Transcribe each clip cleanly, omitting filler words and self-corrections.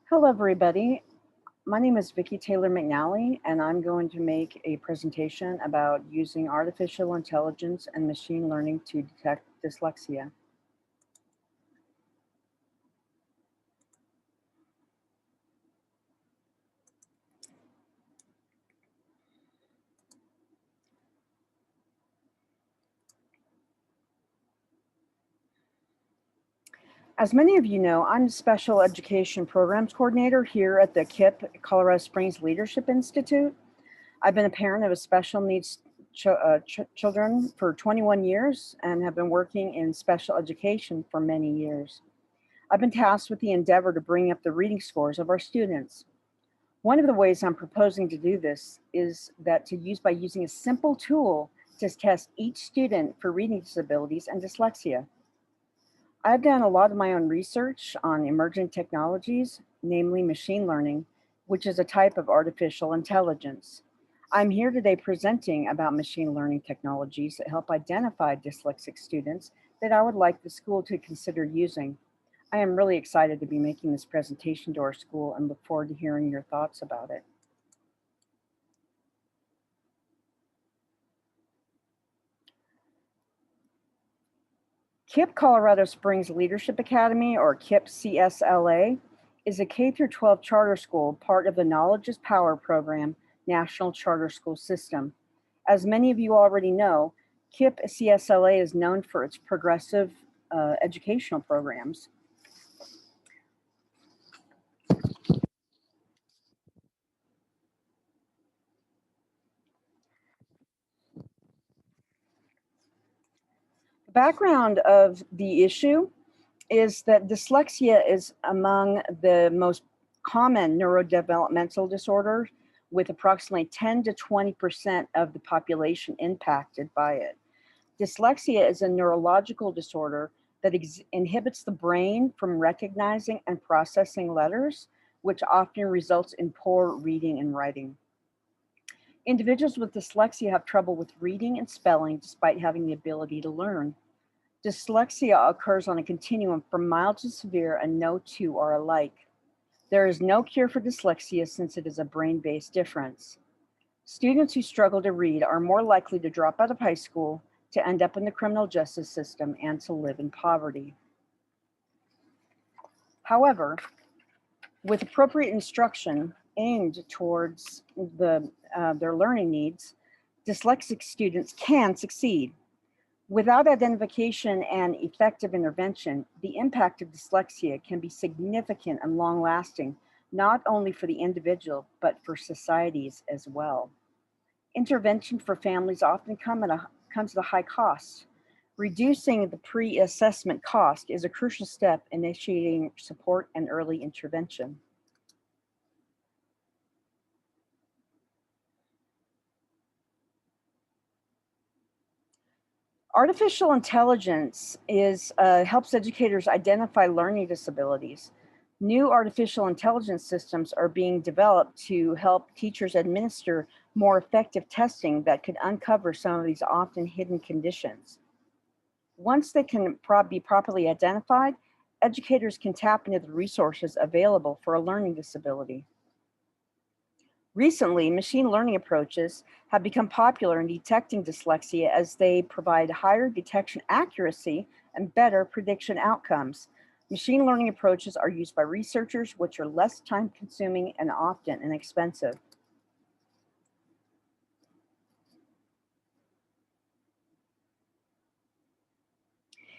Hello, everybody. My name is Vicki Taylor-McNally, and I'm going to make a presentation about using artificial intelligence and machine learning to detect dyslexia. As many of you know, I'm the Special Education Programs Coordinator here at the KIPP, Colorado Springs Leadership Institute. I've been a parent of a special needs children for 21 years and have been working in special education for many years. I've been tasked with the endeavor to bring up the reading scores of our students. One of the ways I'm proposing to do this is by using a simple tool to test each student for reading disabilities and dyslexia. I've done a lot of my own research on emerging technologies, namely machine learning, which is a type of artificial intelligence. I'm here today presenting about machine learning technologies that help identify dyslexic students that I would like the school to consider using. I am really excited to be making this presentation to our school and look forward to hearing your thoughts about it. KIPP Colorado Springs Leadership Academy, or KIPP CSLA, is a K-12 charter school, part of the Knowledge is Power program national charter school system. As many of you already know, KIPP CSLA is known for its progressive educational programs. The background of the issue is that dyslexia is among the most common neurodevelopmental disorders, with approximately 10 to 20% of the population impacted by it. Dyslexia is a neurological disorder that inhibits the brain from recognizing and processing letters, which often results in poor reading and writing. Individuals with dyslexia have trouble with reading and spelling despite having the ability to learn. Dyslexia occurs on a continuum from mild to severe, and no two are alike. There is no cure for dyslexia since it is a brain-based difference. Students who struggle to read are more likely to drop out of high school, to end up in the criminal justice system, and to live in poverty. However, with appropriate instruction aimed towards their learning needs, dyslexic students can succeed. Without identification and effective intervention, the impact of dyslexia can be significant and long-lasting, not only for the individual, but for societies as well. Intervention for families often comes at a high cost. Reducing the pre-assessment cost is a crucial step in initiating support and early intervention. Artificial intelligence helps educators identify learning disabilities. New artificial intelligence systems are being developed to help teachers administer more effective testing that could uncover some of these often hidden conditions. Once they can be properly identified, educators can tap into the resources available for a learning disability. Recently, machine learning approaches have become popular in detecting dyslexia as they provide higher detection accuracy and better prediction outcomes. Machine learning approaches are used by researchers, which are less time consuming and often inexpensive.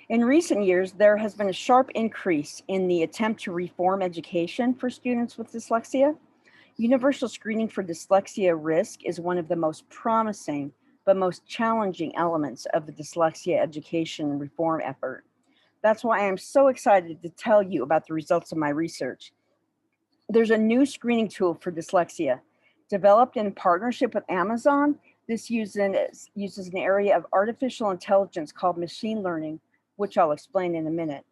In recent years, there has been a sharp increase in the attempt to reform education for students with dyslexia. Universal screening for dyslexia risk is one of the most promising but most challenging elements of the dyslexia education reform effort. That's why I am so excited to tell you about the results of my research. There's a new screening tool for dyslexia. Developed in partnership with Amazon, this uses an area of artificial intelligence called machine learning, which I'll explain in a minute.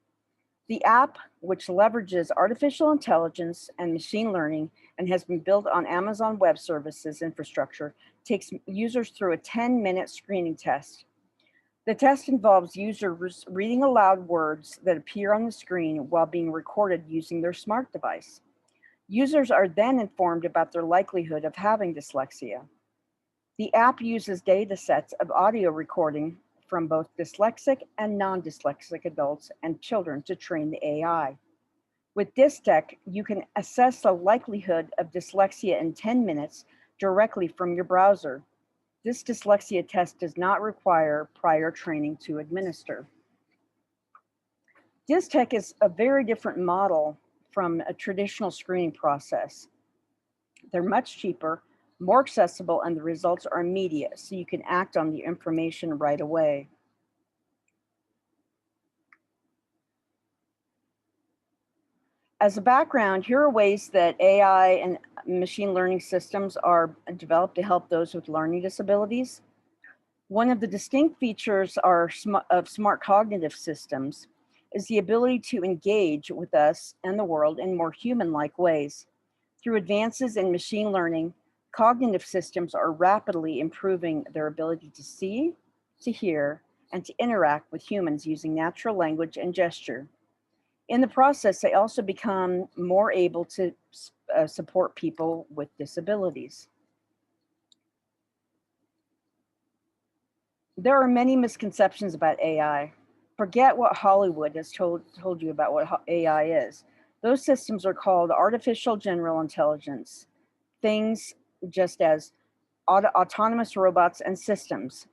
The app, which leverages artificial intelligence and machine learning and has been built on Amazon Web Services infrastructure, takes users through a 10-minute screening test. The test involves users reading aloud words that appear on the screen while being recorded using their smart device. Users are then informed about their likelihood of having dyslexia. The app uses data sets of audio recording from both dyslexic and non-dyslexic adults and children to train the AI. With Dystech, you can assess the likelihood of dyslexia in 10 minutes directly from your browser. This dyslexia test does not require prior training to administer. Dystech is a very different model from a traditional screening process. They're much cheaper, more accessible, and the results are immediate, so you can act on the information right away. As a background, here are ways that AI and machine learning systems are developed to help those with learning disabilities. One of the distinct features of smart cognitive systems is the ability to engage with us and the world in more human-like ways. Through advances in machine learning, cognitive systems are rapidly improving their ability to see, to hear, and to interact with humans using natural language and gesture. In the process, they also become more able to support people with disabilities. There are many misconceptions about AI. Forget what Hollywood has told you about what AI is. Those systems are called artificial general intelligence, things just as autonomous robots and systems.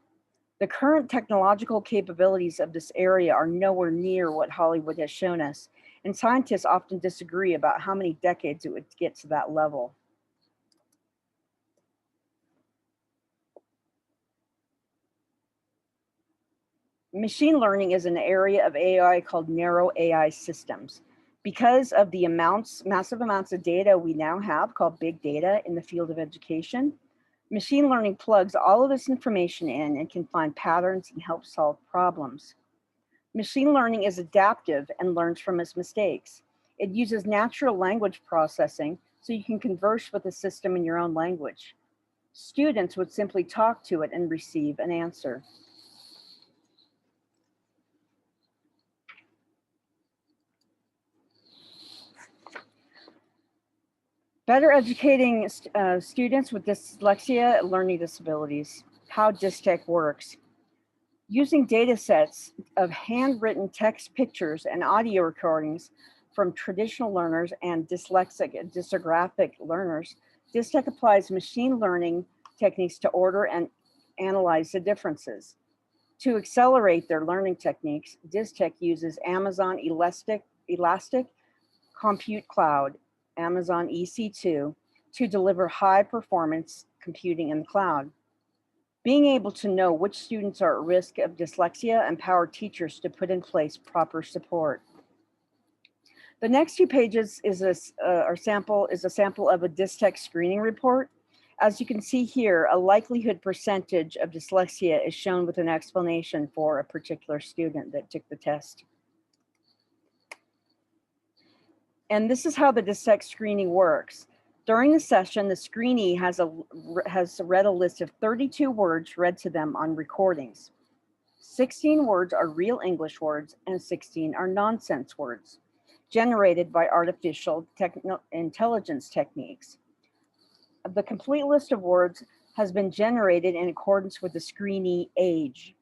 The current technological capabilities of this area are nowhere near what Hollywood has shown us, and scientists often disagree about how many decades it would get to that level. Machine learning is an area of AI called narrow AI systems. Because of the massive amounts of data we now have called big data in the field of education, machine learning plugs all of this information in and can find patterns and help solve problems. Machine learning is adaptive and learns from its mistakes. It uses natural language processing so you can converse with the system in your own language. Students would simply talk to it and receive an answer. Better educating students with dyslexia and learning disabilities. How Dystech works. Using data sets of handwritten text pictures and audio recordings from traditional learners and dyslexic and dysgraphic learners, Dystech applies machine learning techniques to order and analyze the differences. To accelerate their learning techniques, Dystech uses Amazon Elastic Compute Cloud, Amazon EC2, to deliver high performance computing in the cloud. Being able to know which students are at risk of dyslexia empower teachers to put in place proper support. The next 2 pages is a sample of a Dystech screening report. As you can see here, a likelihood percentage of dyslexia is shown with an explanation for a particular student that took the test. And this is how the Dystech screening works. During the session, the screenee has read a list of 32 words read to them on recordings. 16 words are real English words and 16 are nonsense words, generated by artificial intelligence techniques. The complete list of words has been generated in accordance with the screenee age.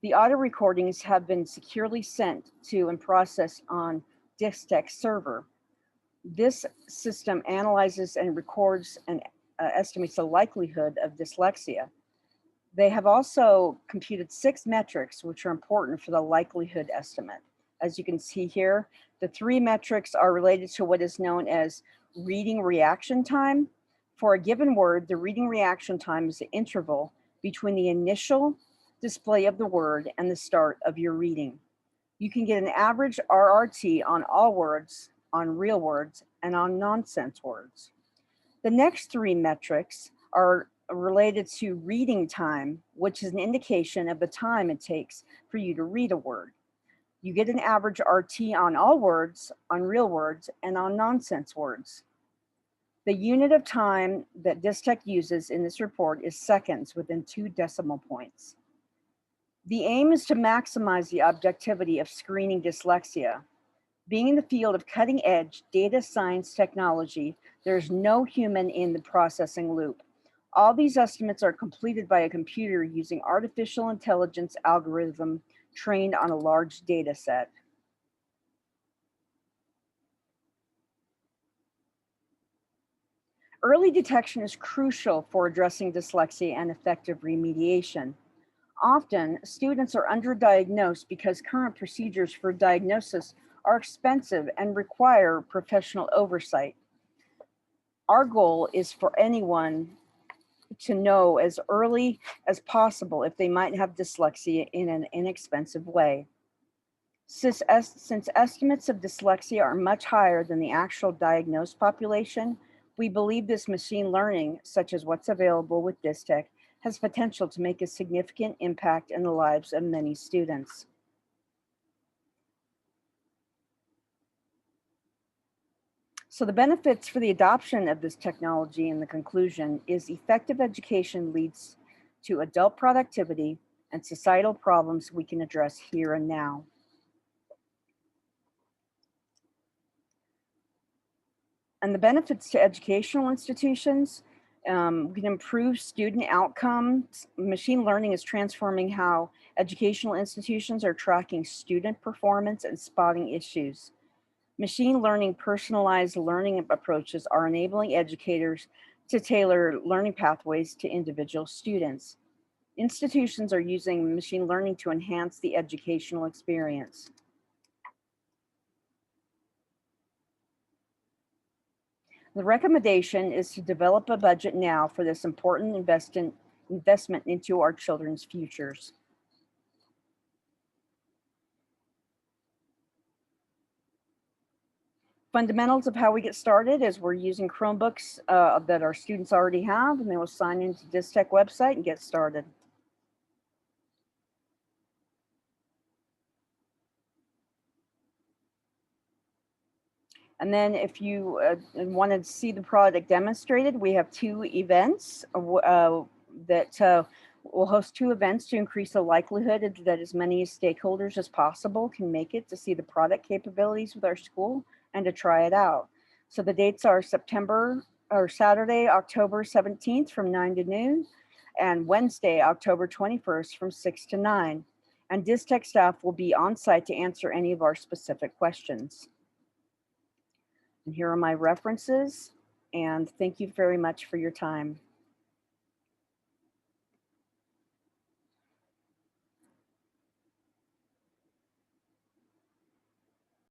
The audio recordings have been securely sent to and processed on Dystech server. This system analyzes and records and estimates the likelihood of dyslexia. They have also computed 6 metrics which are important for the likelihood estimate. As you can see here, the 3 metrics are related to what is known as reading reaction time. For a given word, the reading reaction time is the interval between the initial display of the word and the start of your reading. You can get an average RRT on all words, on real words, and on nonsense words. The next 3 metrics are related to reading time, which is an indication of the time it takes for you to read a word. You get an average RT on all words, on real words, and on nonsense words. The unit of time that Dystech uses in this report is seconds within 2 decimal points. The aim is to maximize the objectivity of screening dyslexia. Being in the field of cutting edge data science technology, there's no human in the processing loop. All these estimates are completed by a computer using artificial intelligence algorithm trained on a large data set. Early detection is crucial for addressing dyslexia and effective remediation. Often, students are underdiagnosed because current procedures for diagnosis are expensive and require professional oversight. Our goal is for anyone to know as early as possible if they might have dyslexia in an inexpensive way. Since estimates of dyslexia are much higher than the actual diagnosed population, we believe this machine learning, such as what's available with Dystech, has potential to make a significant impact in the lives of many students. So the benefits for the adoption of this technology in the conclusion is effective education leads to adult productivity and societal problems we can address here and now. And the benefits to educational institutions, we can improve student outcomes. Machine learning is transforming how educational institutions are tracking student performance and spotting issues. Machine learning personalized learning approaches are enabling educators to tailor learning pathways to individual students. Institutions are using machine learning to enhance the educational experience. The recommendation is to develop a budget now for this important investment into our children's futures. Fundamentals of how we get started is we're using Chromebooks that our students already have, and they will sign into Dystech website and get started. And then if you wanted to see the product demonstrated, we have two events that we'll host two events to increase the likelihood that as many stakeholders as possible can make it to see the product capabilities with our school and to try it out. So the dates are Saturday, October 17th from 9 to noon, and Wednesday, October 21st from 6 to 9. And Dystech staff will be on site to answer any of our specific questions. And here are my references, and thank you very much for your time.